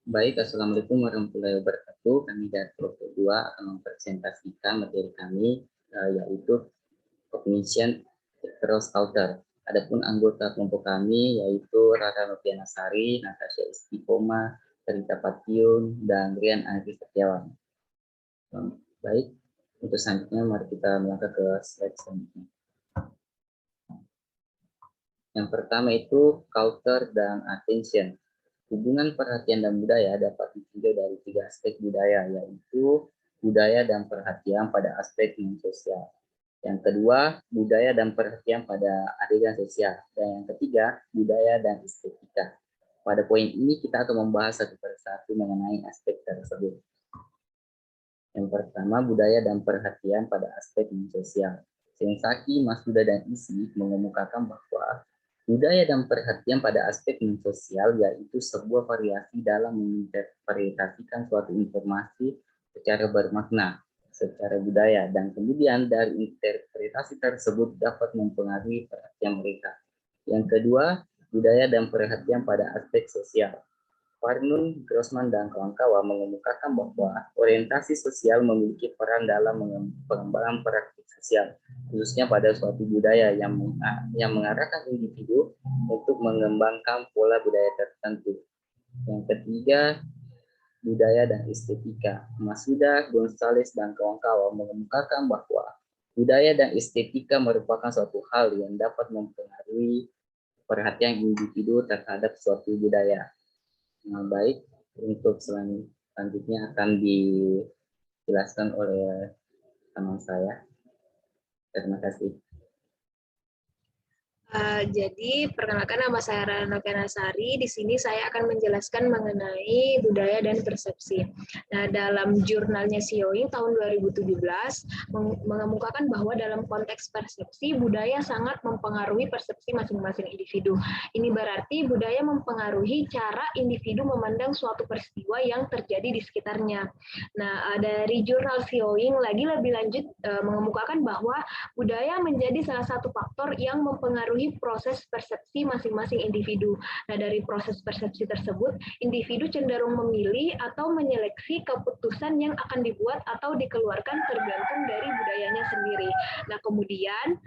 Baik, Assalamualaikum warahmatullahi wabarakatuh. Kami dari Kelompok 2 akan mempresentasikan materi kami, yaitu Cognition Cross Culture. Adapun anggota kelompok kami yaitu Rara Novianasari, Natasha Istiqoma, Terita Patiun, dan Rian Andri Setiawan. Baik, untuk selanjutnya mari kita melangkah ke slide selanjutnya. Yang pertama itu culture dan attention. Hubungan perhatian dan budaya dapat ditinjau dari tiga aspek budaya, yaitu budaya dan perhatian pada aspek sosial. Yang kedua, budaya dan perhatian pada adegan sosial. Dan yang ketiga, budaya dan estetika. Pada poin ini kita akan membahas satu persatu mengenai aspek tersebut. Yang pertama, budaya dan perhatian pada aspek sosial. Sensaki, Masuda, dan Isi mengemukakan bahwa budaya dan perhatian pada aspek sosial yaitu sebuah variasi dalam menginterpretasikan suatu informasi secara bermakna, secara budaya, dan kemudian dari interpretasi tersebut dapat mempengaruhi perhatian mereka. Yang kedua, budaya dan perhatian pada aspek sosial. Farnun, Grossman, dan kawan-kawan mengemukakan bahwa orientasi sosial memiliki peran dalam pengembangan praktik sosial, khususnya pada suatu budaya yang mengarahkan individu untuk mengembangkan pola budaya tertentu. Yang ketiga, budaya dan estetika. Masuda, Gonzales, dan kawan-kawan mengemukakan bahwa budaya dan estetika merupakan suatu hal yang dapat mempengaruhi perhatian individu terhadap suatu budaya. Nah, baik, untuk selanjutnya akan dijelaskan oleh teman saya. Terima kasih. Jadi, perkenalkan nama saya Rana Novianasari. Di sini saya akan menjelaskan mengenai budaya dan persepsi. Nah, dalam jurnalnya Sioing tahun 2017 mengemukakan bahwa dalam konteks persepsi, budaya sangat mempengaruhi persepsi masing-masing individu. Ini berarti budaya mempengaruhi cara individu memandang suatu peristiwa yang terjadi di sekitarnya. Nah, dari jurnal Sioing lagi lebih lanjut mengemukakan bahwa budaya menjadi salah satu faktor yang mempengaruhi proses persepsi masing-masing individu. Nah, dari proses persepsi tersebut, individu cenderung memilih atau menyeleksi keputusan yang akan dibuat atau dikeluarkan tergantung dari budayanya sendiri. Nah, kemudian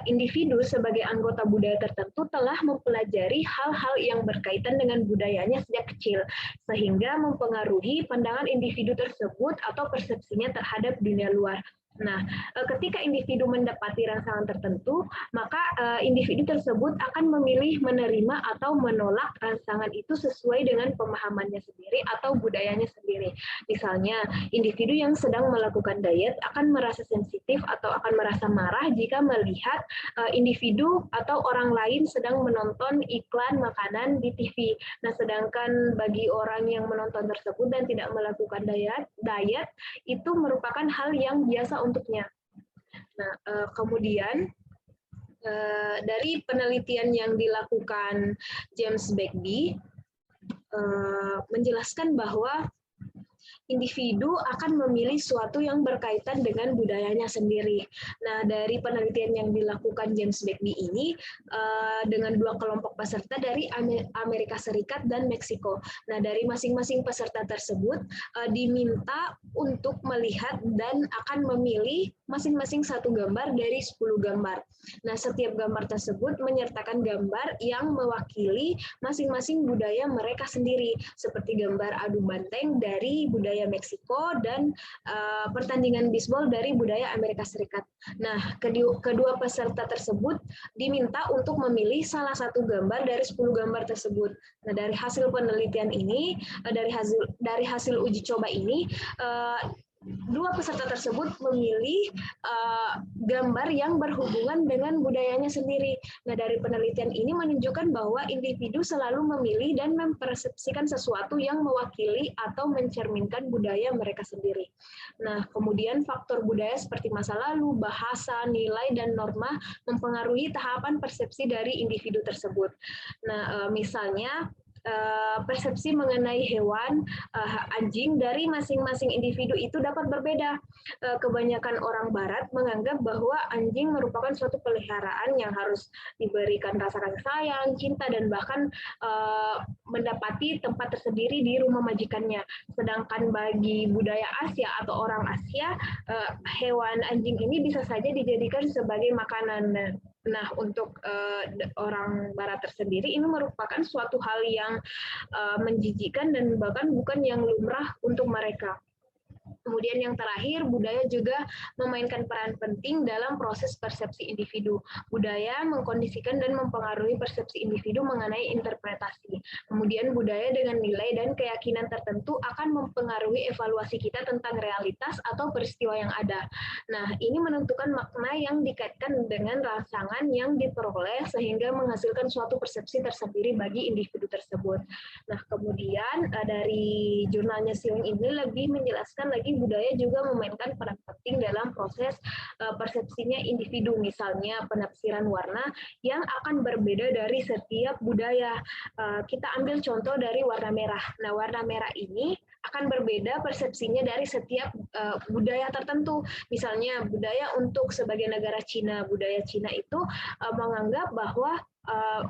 individu sebagai anggota budaya tertentu telah mempelajari hal-hal yang berkaitan dengan budayanya sejak kecil, sehingga mempengaruhi pandangan individu tersebut atau persepsinya terhadap dunia luar. Nah, ketika individu mendapati rangsangan tertentu, maka individu tersebut akan memilih menerima atau menolak rangsangan itu sesuai dengan pemahamannya sendiri atau budayanya sendiri. Misalnya, individu yang sedang melakukan diet akan merasa sensitif atau akan merasa marah jika melihat individu atau orang lain sedang menonton iklan makanan di TV. Nah, sedangkan bagi orang yang menonton tersebut dan tidak melakukan diet itu merupakan hal yang biasa untuknya. Nah, kemudian dari penelitian yang dilakukan James Begbie menjelaskan bahwa individu akan memilih suatu yang berkaitan dengan budayanya sendiri. Nah, dari penelitian yang dilakukan James Begbie ini dengan dua kelompok peserta dari Amerika Serikat dan Meksiko. Nah, dari masing-masing peserta tersebut diminta untuk melihat dan akan memilih masing-masing satu gambar dari 10 gambar. Nah, setiap gambar tersebut menyertakan gambar yang mewakili masing-masing budaya mereka sendiri, seperti gambar adu banteng dari budaya Meksiko dan pertandingan bisbol dari budaya Amerika Serikat. Nah, kedua peserta tersebut diminta untuk memilih salah satu gambar dari 10 gambar tersebut. Nah, dari hasil penelitian ini, dari hasil uji coba ini, dua peserta tersebut memilih gambar yang berhubungan dengan budayanya sendiri. Nah, dari penelitian ini menunjukkan bahwa individu selalu memilih dan mempersepsikan sesuatu yang mewakili atau mencerminkan budaya mereka sendiri. Nah, kemudian faktor budaya seperti masa lalu, bahasa, nilai, dan norma mempengaruhi tahapan persepsi dari individu tersebut. Nah, misalnya persepsi mengenai hewan anjing dari masing-masing individu itu dapat berbeda. Kebanyakan orang barat menganggap bahwa anjing merupakan suatu peliharaan yang harus diberikan rasa kasih sayang, cinta, dan bahkan mendapati tempat tersendiri di rumah majikannya. Sedangkan bagi budaya Asia atau orang Asia, hewan anjing ini bisa saja dijadikan sebagai makanan. Nah, untuk orang barat tersendiri ini merupakan suatu hal yang menjijikan dan bahkan bukan yang lumrah untuk mereka. Kemudian yang terakhir, budaya juga memainkan peran penting dalam proses persepsi individu. Budaya mengkondisikan dan mempengaruhi persepsi individu mengenai interpretasi. Kemudian budaya dengan nilai dan keyakinan tertentu akan mempengaruhi evaluasi kita tentang realitas atau peristiwa yang ada. Nah, ini menentukan makna yang dikaitkan dengan rangsangan yang diperoleh sehingga menghasilkan suatu persepsi tersendiri bagi individu tersebut. Nah, kemudian dari jurnalnya Siung ini lebih menjelaskan lagi budaya juga memainkan peran penting dalam proses persepsinya individu, misalnya penafsiran warna yang akan berbeda dari setiap budaya. Kita ambil contoh dari warna merah. Nah, warna merah ini akan berbeda persepsinya dari setiap budaya tertentu. Misalnya budaya untuk sebagai negara Cina, budaya Cina itu menganggap bahwa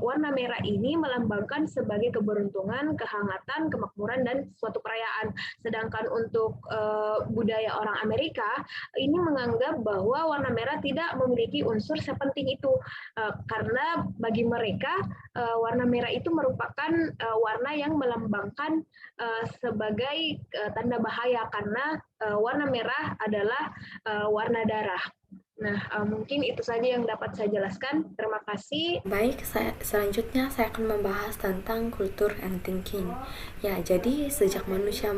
warna merah ini melambangkan sebagai keberuntungan, kehangatan, kemakmuran, dan suatu perayaan. Sedangkan untuk budaya orang Amerika, ini menganggap bahwa warna merah tidak memiliki unsur sepenting itu. Karena bagi mereka, warna merah itu merupakan warna yang melambangkan sebagai tanda bahaya, karena warna merah adalah warna darah. Nah, mungkin itu saja yang dapat saya jelaskan. Terima kasih. Baik, selanjutnya saya akan membahas tentang culture and thinking. Ya, jadi sejak manusia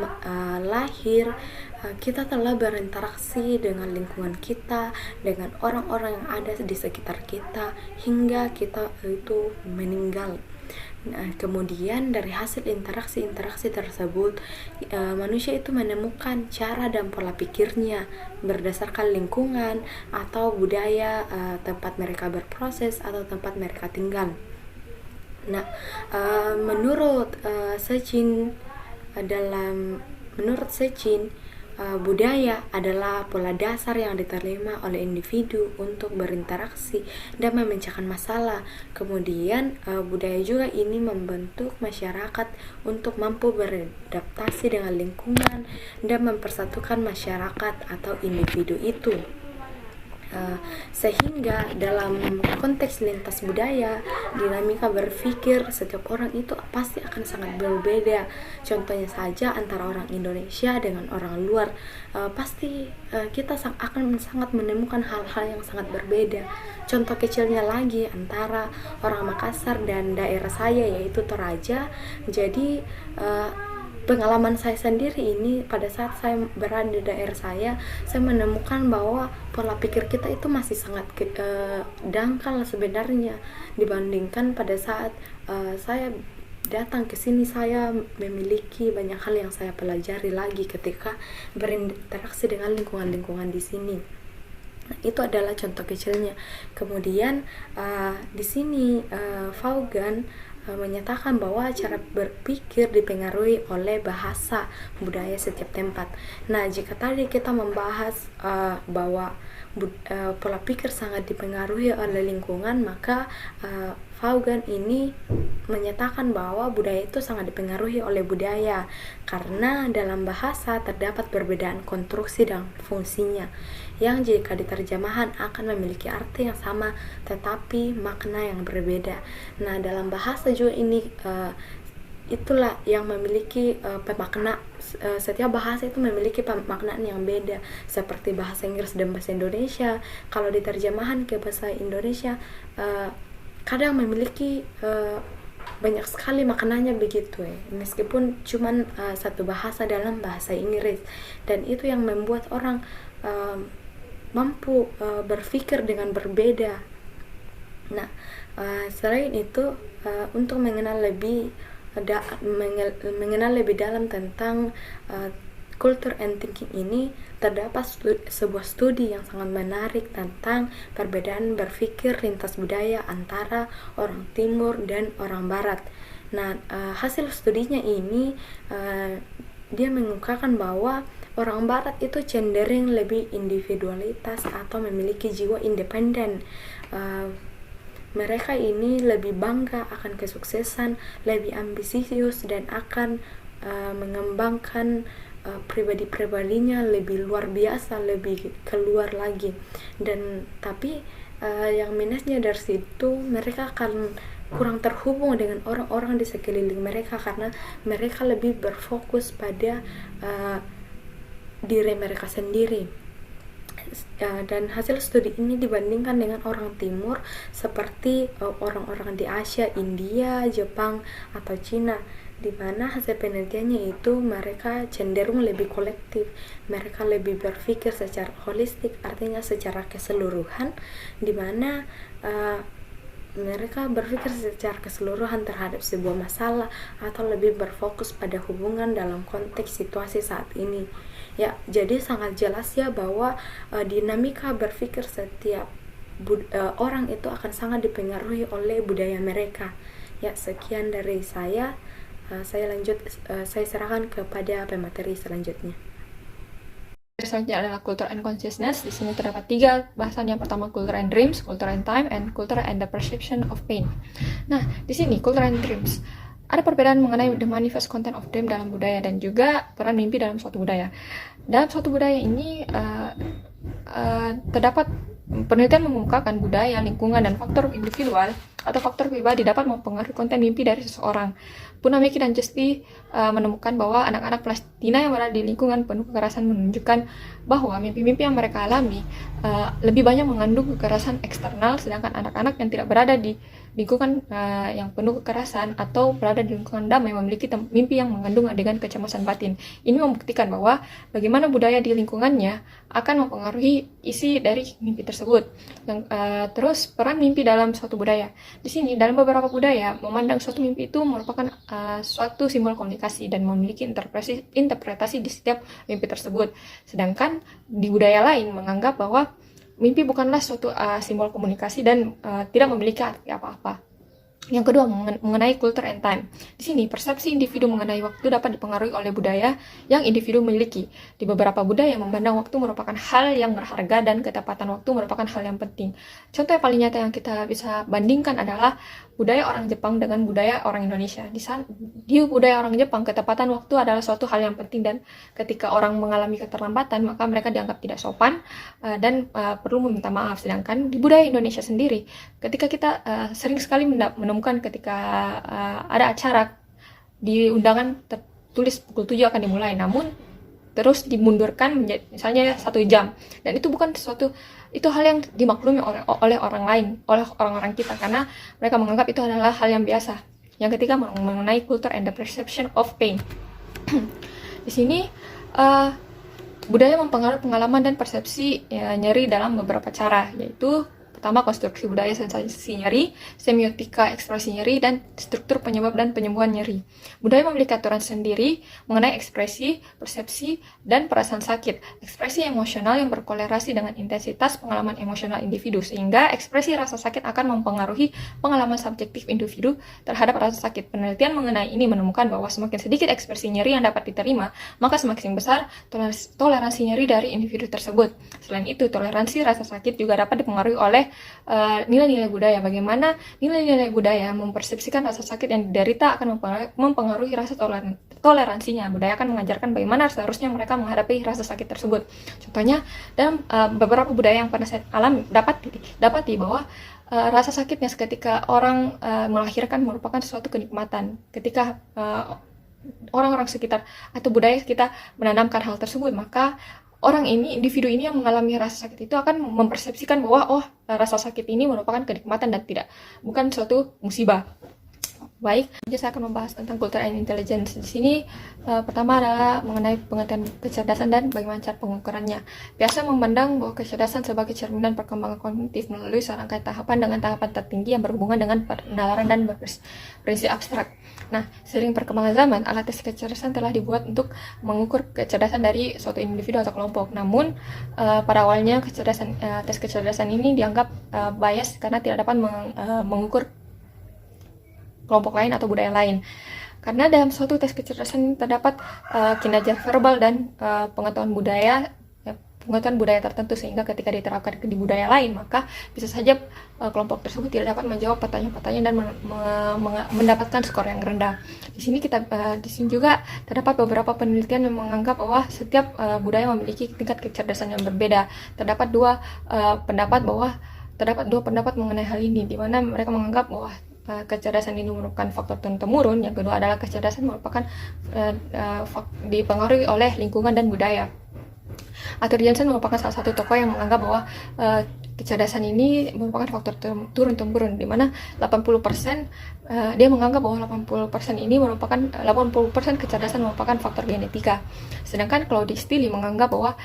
lahir, kita telah berinteraksi dengan lingkungan kita, dengan orang-orang yang ada di sekitar kita, hingga kita itu meninggal. Nah, kemudian dari hasil interaksi-interaksi tersebut, manusia itu menemukan cara dan pola pikirnya berdasarkan lingkungan atau budaya tempat mereka berproses atau tempat mereka tinggal. Nah, menurut Sechin, budaya adalah pola dasar yang diterima oleh individu untuk berinteraksi dan memecahkan masalah. Kemudian budaya juga ini membentuk masyarakat untuk mampu beradaptasi dengan lingkungan dan mempersatukan masyarakat atau individu itu. Sehingga dalam konteks lintas budaya, dinamika berpikir setiap orang itu pasti akan sangat berbeda. Contohnya saja antara orang Indonesia dengan orang luar, pasti kita akan sangat menemukan hal-hal yang sangat berbeda. Contoh kecilnya lagi antara orang Makassar dan daerah saya yaitu Toraja. Jadi pengalaman saya sendiri ini pada saat saya berada di daerah saya menemukan bahwa pola pikir kita itu masih sangat dangkal sebenarnya dibandingkan pada saat saya datang ke sini. Saya memiliki banyak hal yang saya pelajari lagi ketika berinteraksi dengan lingkungan-lingkungan di sini. Nah, itu adalah contoh kecilnya. Kemudian di sini Vaughan menyatakan bahwa cara berpikir dipengaruhi oleh bahasa budaya setiap tempat. Nah, jika tadi kita membahas bahwa pola pikir sangat dipengaruhi oleh lingkungan, maka Vaughan ini menyatakan bahwa budaya itu sangat dipengaruhi oleh budaya karena dalam bahasa terdapat perbedaan konstruksi dan fungsinya yang jika diterjemahkan akan memiliki arti yang sama tetapi makna yang berbeda. Nah, dalam bahasa juga ini itulah yang memiliki pemakna. Setiap bahasa itu memiliki pemaknaan yang beda, seperti bahasa Inggris dan bahasa Indonesia. Kalau diterjemahkan ke bahasa Indonesia kadang memiliki banyak sekali maknanya begitu ya, meskipun cuman satu bahasa dalam bahasa Inggris, dan itu yang membuat orang mampu berpikir dengan berbeda. Nah, selain itu untuk mengenal lebih dalam tentang culture and thinking ini, terdapat sebuah studi yang sangat menarik tentang perbedaan berpikir lintas budaya antara orang Timur dan orang Barat. Nah, hasil studinya ini dia mengungkapkan bahwa orang barat itu cenderung lebih individualitas atau memiliki jiwa independen. Mereka ini lebih bangga akan kesuksesan, lebih ambisius, dan akan mengembangkan pribadi-pribadinya lebih luar biasa, lebih keluar lagi. Dan tapi yang minusnya dari situ, mereka akan kurang terhubung dengan orang-orang di sekeliling mereka karena mereka lebih berfokus pada diri mereka sendiri. Dan hasil studi ini dibandingkan dengan orang timur seperti orang-orang di Asia, India, Jepang, atau Cina, di mana hasil penelitiannya itu mereka cenderung lebih kolektif, mereka lebih berpikir secara holistik, artinya secara keseluruhan, di mana mereka berpikir secara keseluruhan terhadap sebuah masalah atau lebih berfokus pada hubungan dalam konteks situasi saat ini. Ya, jadi sangat jelas ya bahwa dinamika berpikir setiap orang itu akan sangat dipengaruhi oleh budaya mereka. Ya, sekian dari saya. Saya serahkan kepada pemateri selanjutnya. Selanjutnya adalah Culture and Consciousness. Di sini terdapat 3 bahasan. Yang pertama Culture and Dreams, Culture and Time, and Culture and the Perception of Pain. Nah, di sini Culture and Dreams. Ada perbedaan mengenai the manifest content of dream dalam budaya dan juga peran mimpi dalam suatu budaya. Dalam suatu budaya ini terdapat penelitian mengungkapkan budaya, lingkungan, dan faktor individual atau faktor pribadi dapat mempengaruhi konten mimpi dari seseorang. Punamiki dan Justy menemukan bahwa anak-anak Palestina yang berada di lingkungan penuh kekerasan menunjukkan bahwa mimpi-mimpi yang mereka alami lebih banyak mengandung kekerasan eksternal, sedangkan anak-anak yang tidak berada di lingkungan yang penuh kekerasan atau berada di lingkungan damai memiliki mimpi yang mengandung adegan kecemasan batin. Ini membuktikan bahwa bagaimana budaya di lingkungannya akan mempengaruhi isi dari mimpi tersebut. Terus peran mimpi dalam suatu budaya. Di sini dalam beberapa budaya memandang suatu mimpi itu merupakan suatu simbol komunikasi dan memiliki interpretasi di setiap mimpi tersebut. Sedangkan di budaya lain menganggap bahwa mimpi bukanlah suatu simbol komunikasi dan tidak memiliki arti apa-apa. Yang kedua, mengenai culture and time. Di sini, persepsi individu mengenai waktu dapat dipengaruhi oleh budaya yang individu miliki. Di beberapa budaya, memandang waktu merupakan hal yang berharga dan ketepatan waktu merupakan hal yang penting. Contoh yang paling nyata yang kita bisa bandingkan adalah budaya orang Jepang dengan budaya orang Indonesia. Di budaya orang Jepang, ketepatan waktu adalah suatu hal yang penting dan ketika orang mengalami keterlambatan, maka mereka dianggap tidak sopan dan perlu meminta maaf. Sedangkan di budaya Indonesia sendiri, ketika kita sering sekali menemukan ketika ada acara di undangan tertulis pukul 7 akan dimulai, namun terus dimundurkan menjadi misalnya 1 jam, dan itu bukan sesuatu, itu hal yang dimaklumi oleh orang lain, oleh orang-orang kita, karena mereka menganggap itu adalah hal yang biasa. Yang ketiga, mengenai culture and the perception of pain. Di sini budaya mempengaruhi pengalaman dan persepsi nyeri dalam beberapa cara, yaitu pertama, konstruksi budaya sensasi nyeri, semiotika ekspresi nyeri, dan struktur penyebab dan penyembuhan nyeri. Budaya memiliki aturan sendiri mengenai ekspresi, persepsi, dan perasaan sakit. Ekspresi emosional yang berkolerasi dengan intensitas pengalaman emosional individu, sehingga ekspresi rasa sakit akan mempengaruhi pengalaman subjektif individu terhadap rasa sakit. Penelitian mengenai ini menemukan bahwa semakin sedikit ekspresi nyeri yang dapat diterima, maka semakin besar toleransi nyeri dari individu tersebut. Selain itu, toleransi rasa sakit juga dapat dipengaruhi oleh nilai-nilai budaya. Bagaimana nilai-nilai budaya mempersepsikan rasa sakit yang diderita akan mempengaruhi rasa toleransinya. Budaya akan mengajarkan bagaimana seharusnya mereka menghadapi rasa sakit tersebut. Contohnya, dalam beberapa budaya yang pernah saya alami, dapati bahwa rasa sakitnya seketika orang melahirkan merupakan suatu kenikmatan. Ketika orang-orang sekitar atau budaya kita menanamkan hal tersebut, maka orang ini, individu ini yang mengalami rasa sakit itu akan mempersepsikan bahwa rasa sakit ini merupakan kenikmatan dan bukan suatu musibah. Baik, jadi saya akan membahas tentang culture and intelligence. Di sini pertama adalah mengenai pengertian kecerdasan dan bagaimana cara pengukurannya. Biasa memandang bahwa kecerdasan sebagai cerminan perkembangan kognitif melalui serangkaian tahapan dengan tahapan tertinggi yang berhubungan dengan penalaran dan prinsip abstrak. Nah, seiring perkembangan zaman, alat tes kecerdasan telah dibuat untuk mengukur kecerdasan dari suatu individu atau kelompok. Namun, pada awalnya tes kecerdasan ini dianggap bias karena tidak dapat mengukur kelompok lain atau budaya lain. Karena dalam suatu tes kecerdasan terdapat kinerja verbal dan pengetahuan budaya tertentu, sehingga ketika diterapkan di budaya lain maka bisa saja kelompok tersebut tidak dapat menjawab pertanyaan-pertanyaan dan mendapatkan skor yang rendah. Di sini juga terdapat beberapa penelitian yang menganggap bahwa setiap budaya memiliki tingkat kecerdasan yang berbeda. Terdapat dua pendapat mengenai hal ini, di mana mereka menganggap bahwa kecerdasan ini merupakan faktor turun-temurun. Yang kedua adalah kecerdasan merupakan dipengaruhi oleh lingkungan dan budaya. Arthur Jensen merupakan salah satu tokoh yang menganggap bahwa kecerdasan ini merupakan faktor turun-temurun, di mana 80% dia menganggap bahwa 80% kecerdasan merupakan faktor genetika. Sedangkan Claudius Tilly menganggap bahwa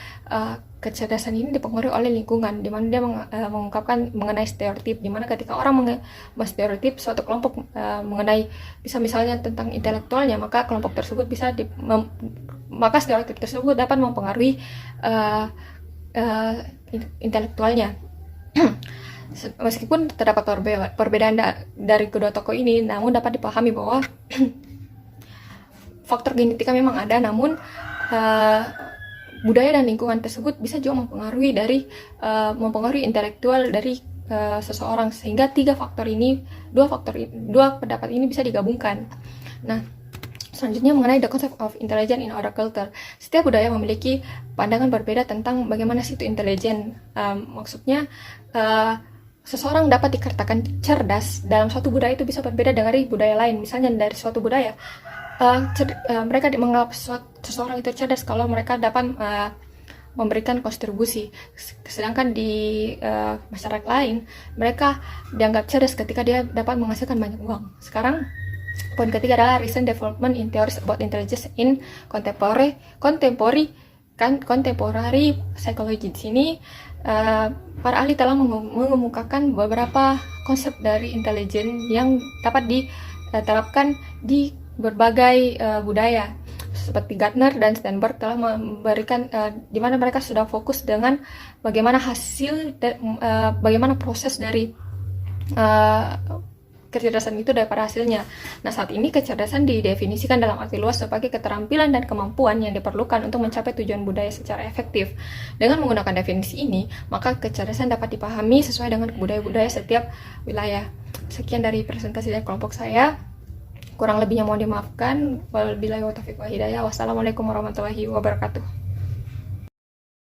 kecerdasan ini dipengaruhi oleh lingkungan, di mana dia mengungkapkan mengenai stereotip, di mana ketika orang menstereotip suatu kelompok mengenai misalnya tentang intelektualnya, maka kelompok tersebut maka stereotip tersebut dapat mempengaruhi intelektualnya. Meskipun terdapat perbedaan dari kedua tokoh ini, namun dapat dipahami bahwa faktor genetika memang ada, namun budaya dan lingkungan tersebut bisa juga mempengaruhi intelektual dari seseorang, sehingga dua pendapat ini bisa digabungkan. Nah, selanjutnya mengenai the concept of intelligence in other culture. Setiap budaya memiliki pandangan berbeda tentang bagaimana itu intelijen. Maksudnya seseorang dapat dikatakan cerdas dalam suatu budaya itu bisa berbeda dari budaya lain. Misalnya dari suatu budaya mereka menganggap seseorang itu cerdas kalau mereka dapat memberikan kontribusi, sedangkan di masyarakat lain mereka dianggap cerdas ketika dia dapat menghasilkan banyak uang. Sekarang poin ketiga adalah recent development in theories about intelligence in contemporary psychology. Di sini para ahli telah mengemukakan beberapa konsep dari intelijen yang dapat diterapkan di berbagai budaya. Seperti Gardner dan Sternberg telah memberikan di mana mereka sudah fokus dengan bagaimana bagaimana proses dari kecerdasan itu daripada hasilnya. Nah, saat ini kecerdasan didefinisikan dalam arti luas sebagai keterampilan dan kemampuan yang diperlukan untuk mencapai tujuan budaya secara efektif. Dengan menggunakan definisi ini, maka kecerdasan dapat dipahami sesuai dengan budaya-budaya setiap wilayah. Sekian dari presentasi dari kelompok saya. Kurang lebihnya mohon dimaafkan. Wabillahi taufiq wal hidayah. Wassalamualaikum warahmatullahi wabarakatuh.